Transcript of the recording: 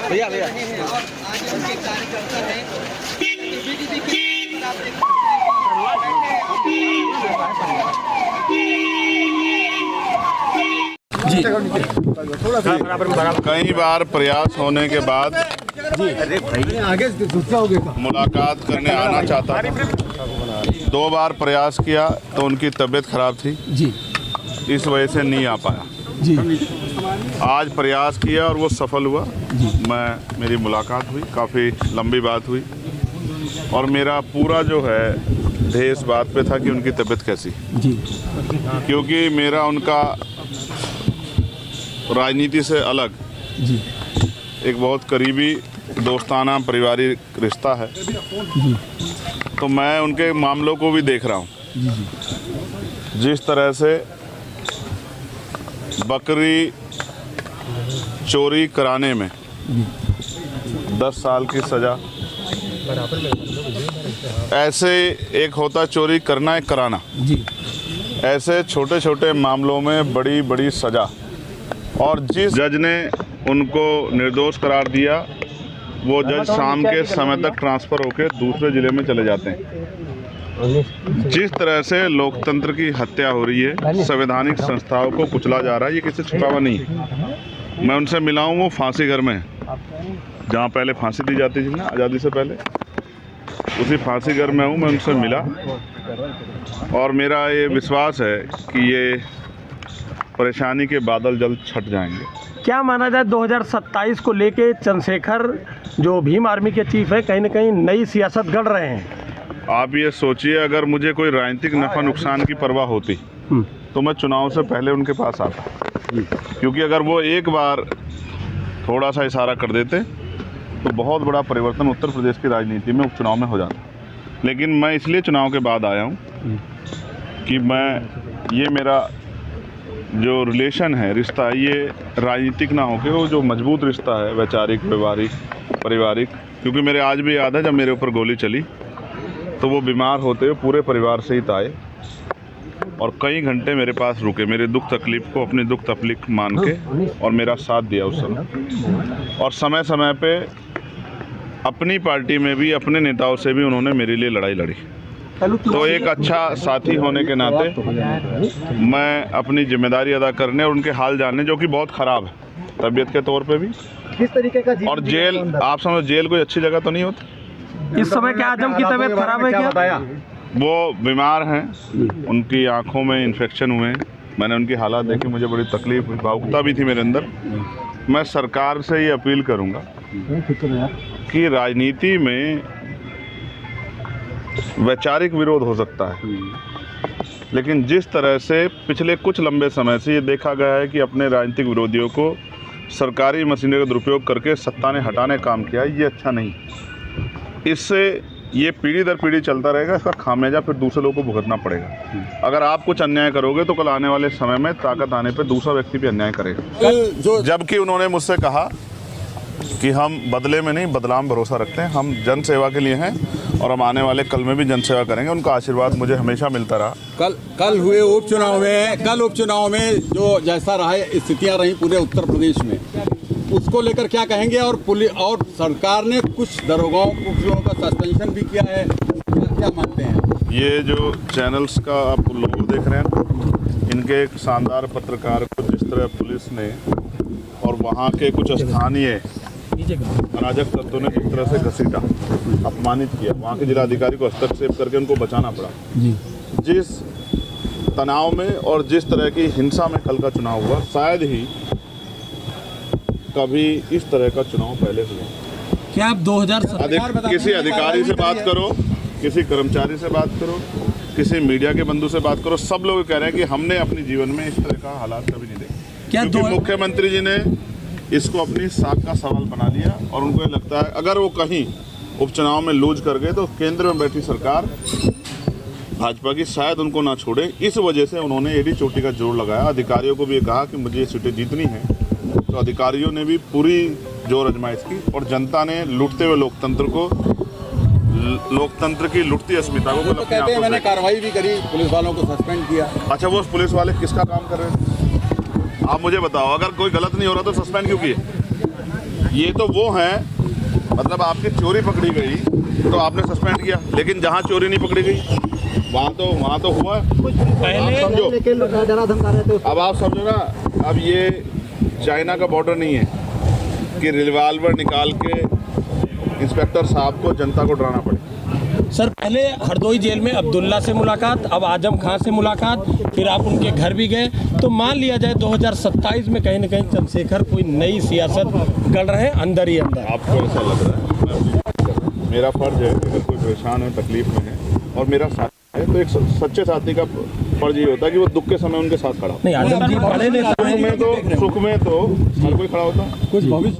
भैया भैया कई बार प्रयास होने के बाद मुलाकात करने आना चाहता था। 2 बार प्रयास किया तो उनकी तबीयत खराब थी जी, इस वजह से नहीं आ पाया जी। आज प्रयास किया और वो सफल हुआ जी। मेरी मुलाकात हुई, काफ़ी लंबी बात हुई और मेरा पूरा जो है ध्येय इस बात पे था कि उनकी तबीयत कैसी जी, क्योंकि मेरा उनका राजनीति से अलग जी एक बहुत करीबी दोस्ताना पारिवारिक रिश्ता है जी। तो मैं उनके मामलों को भी देख रहा हूँ जी जी। जिस तरह से बकरी चोरी कराने में 10 साल की सज़ा, ऐसे एक होता चोरी करना एक कराना जी, ऐसे छोटे छोटे मामलों में बड़ी बड़ी सज़ा। और जिस जज ने उनको निर्दोष करार दिया वो जज शाम के समय तक ट्रांसफ़र होकर दूसरे ज़िले में चले जाते हैं। जिस तरह से लोकतंत्र की हत्या हो रही है, संवैधानिक संस्थाओं को कुचला जा रहा है, ये किसी से छुपा हुआ नहीं है। मैं उनसे मिला हूँ, वो फांसी घर में है, जहाँ पहले फांसी दी जाती थी ना आज़ादी से पहले, उसी फांसी घर में हूँ। मैं उनसे मिला और मेरा ये विश्वास है कि ये परेशानी के बादल जल्द छट जाएंगे। क्या माना जाए 2027 को लेके चंद्रशेखर जो भीम आर्मी के चीफ है कहीं न कहीं नई सियासत गढ़ रहे हैं? आप ये सोचिए, अगर मुझे कोई राजनीतिक नफ़ा नुकसान की परवाह होती तो मैं चुनाव से पहले उनके पास आता, क्योंकि अगर वो एक बार थोड़ा सा इशारा कर देते तो बहुत बड़ा परिवर्तन उत्तर प्रदेश की राजनीति में उपचुनाव में हो जाता। लेकिन मैं इसलिए चुनाव के बाद आया हूँ कि ये मेरा जो रिलेशन है, रिश्ता है, ये राजनीतिक ना होकर वो जो मजबूत रिश्ता है वैचारिक, व्यवहारिक, पारिवारिक। क्योंकि मेरे आज भी याद है जब मेरे ऊपर गोली चली तो वो बीमार होते हुए पूरे परिवार सहित आए और कई घंटे मेरे पास रुके, मेरे दुख तकलीफ़ को अपनी दुख तकलीफ मान के और मेरा साथ दिया उस समय। और समय समय पे अपनी पार्टी में भी अपने नेताओं से भी उन्होंने मेरे लिए लड़ाई लड़ी। तो एक अच्छा साथी होने के नाते मैं अपनी जिम्मेदारी अदा करने और उनके हाल जानने, जो कि बहुत ख़राब है तबीयत के तौर पे भी, किस तरीके का और जेल, आप समझो जेल कोई अच्छी जगह तो नहीं होती। इस समय क्या आजम की तबीयत खराब है क्या? बताया वो बीमार हैं, उनकी आँखों में इन्फेक्शन हुए हैं। मैंने उनकी हालात देखी, मुझे बड़ी तकलीफ, भावुकता भी थी मेरे अंदर। मैं सरकार से ये अपील करूँगा कि राजनीति में वैचारिक विरोध हो सकता है, लेकिन जिस तरह से पिछले कुछ लंबे समय से ये देखा गया है कि अपने राजनीतिक विरोधियों को सरकारी मशीनरी का दुरुपयोग करके सत्ता ने हटाने काम किया, ये अच्छा नहीं। इससे ये पीढ़ी दर पीढ़ी चलता रहेगा, इसका खामियाजा फिर दूसरे लोगों को भुगतना पड़ेगा। अगर आप कुछ अन्याय करोगे तो कल आने वाले समय में ताकत आने पर दूसरा व्यक्ति भी अन्याय करेगा। जबकि उन्होंने मुझसे कहा कि हम बदले में नहीं, बदलाव में भरोसा रखते हैं, हम जन सेवा के लिए हैं और हम आने वाले कल में भी जन सेवा करेंगे। उनका आशीर्वाद मुझे हमेशा मिलता रहा। कल हुए उपचुनाव में जो जैसा रहा स्थितियां रही पूरे उत्तर प्रदेश में, उसको लेकर क्या कहेंगे? और पुलिस और सरकार ने कुछ दरोगाओं का सस्पेंशन भी किया है, क्या मानते हैं? ये जो चैनल्स का आप लोगो देख रहे हैं, इनके एक शानदार पत्रकार को जिस तरह पुलिस ने और वहाँ के कुछ स्थानीय अराजक तत्वों ने जिस तरह से घसीटा, अपमानित किया, वहाँ के जिलाधिकारी को हस्तक्षेप करके उनको बचाना पड़ा जी। जिस तनाव में और जिस तरह की हिंसा में कल का चुनाव हुआ, शायद ही कभी इस तरह का चुनाव पहले हुआ। क्या आप 2017 किसी अधिकारी से बात करो, किसी कर्मचारी से बात करो, किसी मीडिया के बंधु से बात करो, सब लोग कह रहे हैं कि हमने अपने जीवन में इस तरह का हालात कभी नहीं देखे। क्योंकि मुख्यमंत्री जी ने इसको अपनी साख का सवाल बना लिया और उनको ये लगता है अगर वो कहीं उपचुनाव में लूज कर गए तो केंद्र में बैठी सरकार भाजपा की शायद उनको ना छोड़े। इस वजह से उन्होंने एड़ी चोटी का जोर लगाया। अधिकारियों को भी ये कहा कि मुझे ये सीटें जीतनी है, तो अधिकारियों ने भी पूरी जोर आजमाइश की और जनता ने लूटते हुए लोकतंत्र की लुटती अस्मिता को तो कहते हैं मैंने कार्रवाई भी करी, पुलिस वालों को सस्पेंड किया। अच्छा, वो पुलिस वाले किसका काम कर रहे थे? आप मुझे बताओ, अगर कोई गलत नहीं हो रहा तो सस्पेंड क्यों किए? ये तो वो हैं, मतलब आपकी चोरी पकड़ी गई तो आपने सस्पेंड किया, लेकिन जहाँ चोरी नहीं पकड़ी गई वहाँ तो हुआ। पहले समझो, लेके डरा धमका रहे थे। अब आप समझो ना, अब ये चाइना का बॉर्डर नहीं है कि रिवॉल्वर निकाल के इंस्पेक्टर साहब को जनता को डराना पड़े। सर पहले हरदोई जेल में अब्दुल्ला से मुलाकात, अब आजम खां से मुलाकात, फिर आप उनके घर भी गए। तो मान लिया जाए 2027 में कहीं ना कहीं चंद्रशेखर कोई नई सियासत गढ़ रहे हैं अंदर ही अंदर। आपको ऐसा लग रहा है? मेरा फर्ज है, अगर कोई परेशान है, तकलीफ में है और मेरा साथ है, तो एक सच्चे साथी का फर्ज ये होता है कि वो दुख के समय उनके साथ खड़ा हो। नहीं, आजम जी बड़े नेता हैं। सुख में तो हर कोई खड़ा होता है। कुछ भविष्य